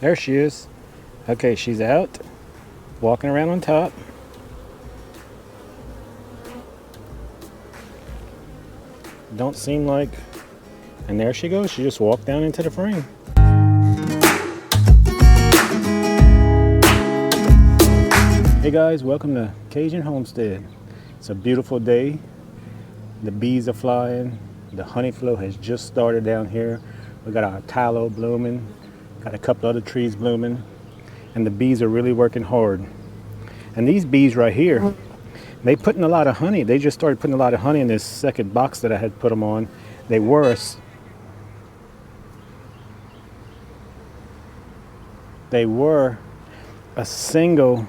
There she is. Okay, she's out, walking around on top. Don't seem like, and there she goes. She just walked down into the frame. Hey guys, welcome to Cajun Homestead. It's a beautiful day. The bees are flying. The honey flow has just started down here. We got our tallow blooming, got a couple other trees blooming, and the bees are really working hard. And these bees right here, they putting a lot of honey. They just started putting a lot of honey in this second box that I had put them on. They were a single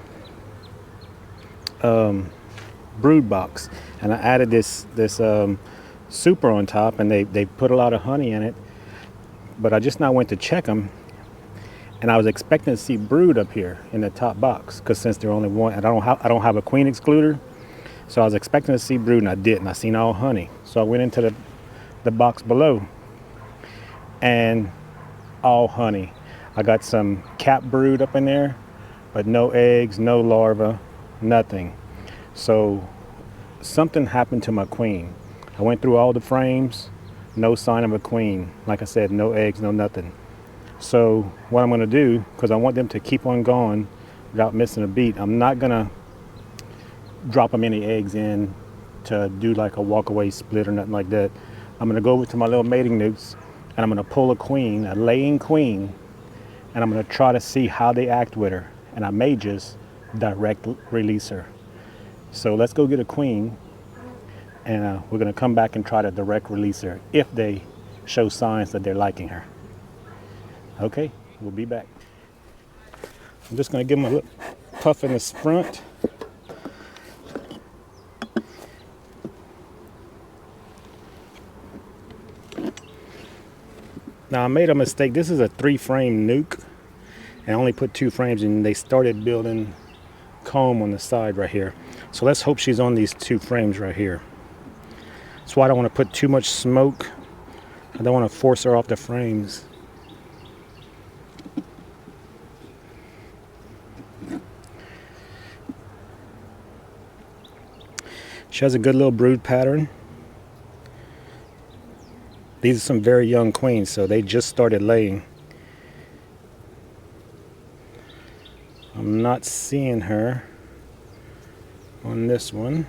brood box, and I added this super on top, and they put a lot of honey in it. But I just now went to check them, and I was expecting to see brood up here in the top box, because since they're only one, I don't have a queen excluder, so I was expecting to see brood, and I didn't. I seen all honey, so I went into the box below, and all honey. I got some cap brood up in there, but no eggs, no larvae, nothing. So something happened to my queen. I went through all the frames, no sign of a queen. Like I said, no eggs, no nothing. So what I'm gonna do, because I want them to keep on going without missing a beat, I'm not gonna drop them any eggs in to do like a walk-away split or nothing like that. I'm gonna go over to my little mating nukes, and I'm gonna pull a queen, a laying queen, and I'm gonna try to see how they act with her. And I may just direct release her. So let's go get a queen, and we're gonna come back and try to direct release her if they show signs that they're liking her. Okay, we'll be back. I'm just gonna give them a little puff in the front. Now I made a mistake. This is a 3-frame nuke, and I only put 2 frames, and they started building comb on the side right here. So let's hope she's on these 2 frames right here. That's why I don't want to put too much smoke. I don't want to force her off the frames. She has a good little brood pattern. These are some very young queens, so they just started laying. I'm not seeing her on this one.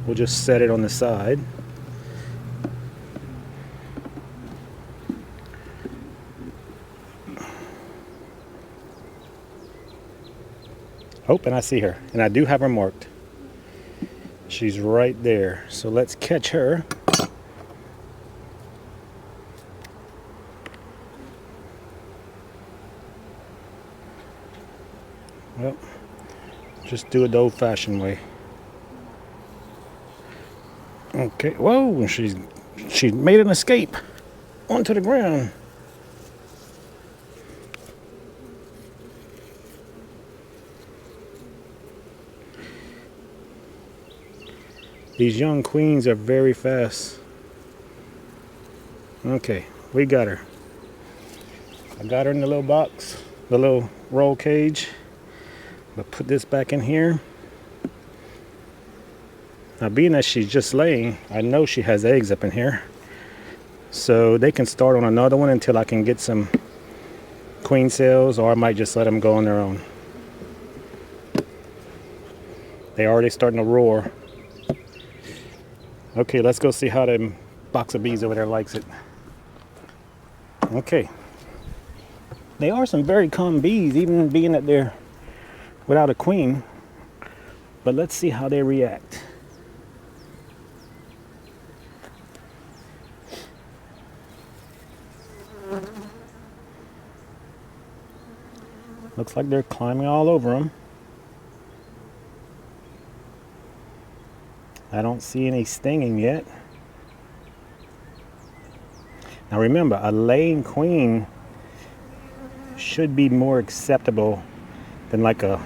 We'll just set it on the side. Oh, and I see her, and I do have her marked. She's right there, so let's catch her. Well, just do it the old-fashioned way. Okay, whoa, she made an escape onto the ground. These young queens are very fast. Okay, we got her. I got her in the little box, the little roll cage. But put this back in here. Now, being that she's just laying, I know she has eggs up in here. So they can start on another one until I can get some queen cells, or I might just let them go on their own. They're already starting to roar. Okay, let's go see how them box of bees over there likes it. Okay. They are some very calm bees, even being that they're without a queen, but let's see how they react. Looks like they're climbing all over them. I don't see any stinging yet. Now remember, a laying queen should be more acceptable than like a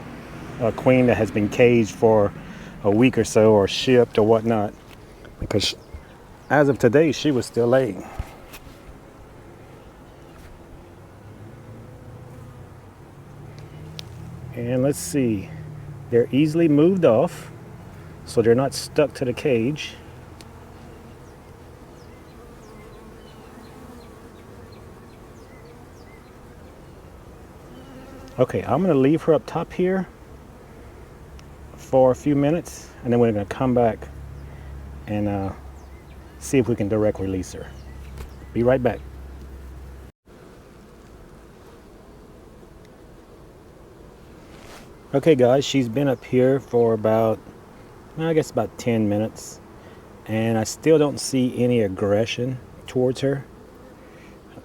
queen that has been caged for a week or so, or shipped or whatnot, because as of today she was still laying. And let's see, they're easily moved off, so they're not stuck to the cage. Okay, I'm gonna leave her up top here for a few minutes, and then we're gonna come back and see if we can direct release her. Be right back. Okay guys, she's been up here for about, I guess about 10 minutes, and I still don't see any aggression towards her.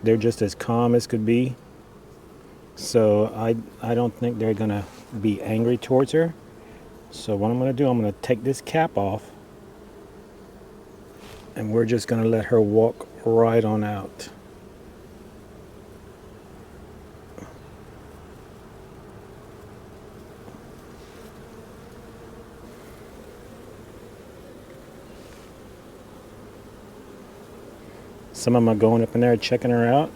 They're just as calm as could be. So I don't think they're gonna be angry towards her. So what I'm gonna do, I'm gonna take this cap off, and we're just gonna let her walk right on out. Some of them are going up in there checking her out.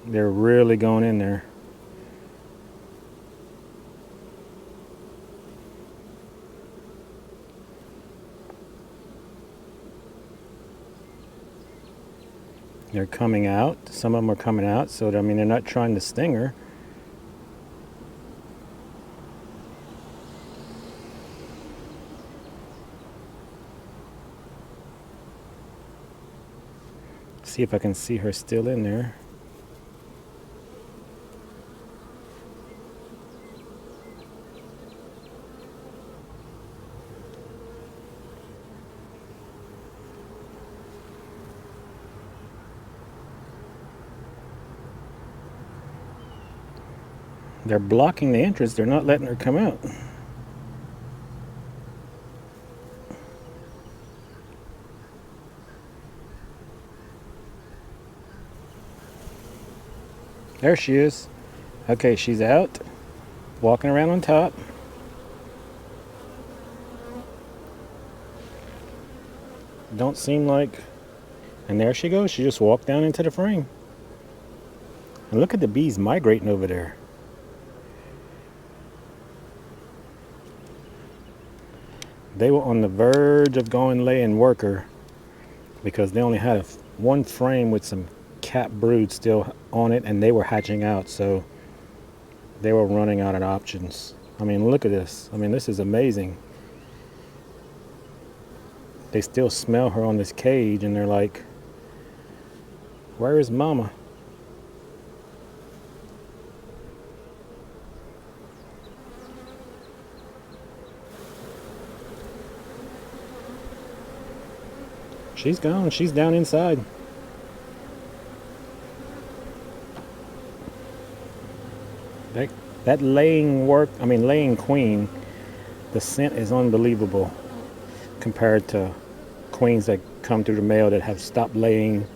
They're really going in there. They're coming out. Some of them are coming out, so I mean, they're not trying to sting her. See if I can see her still in there. They're blocking the entrance. They're not letting her come out. There she is. Okay, she's out, walking around on top. Don't seem like, and there she goes. She just walked down into the frame. And look at the bees migrating over there. They were on the verge of going laying worker because they only had one frame with some cap brood still on it, and they were hatching out, so they were running out of options. I mean, look at this. I mean, this is amazing. They still smell her on this cage, and they're like, where is mama? She's gone. She's down inside. That laying queen, the scent is unbelievable compared to queens that come through the mail that have stopped laying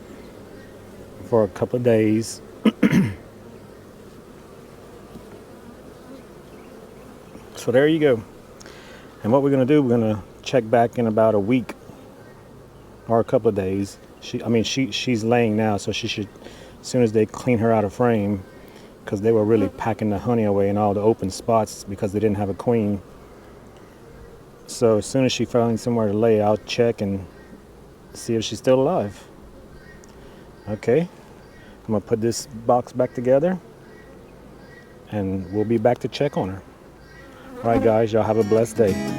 for a couple of days. So there you go. And what we're gonna do, we're gonna check back in about a week or a couple of days. She's laying now, so she should, as soon as they clean her out of frame, because they were really packing the honey away in all the open spots because they didn't have a queen. So as soon as she finds somewhere to lay, I'll check and see if she's still alive. Okay, I'm gonna put this box back together and we'll be back to check on her. All right guys, y'all have a blessed day.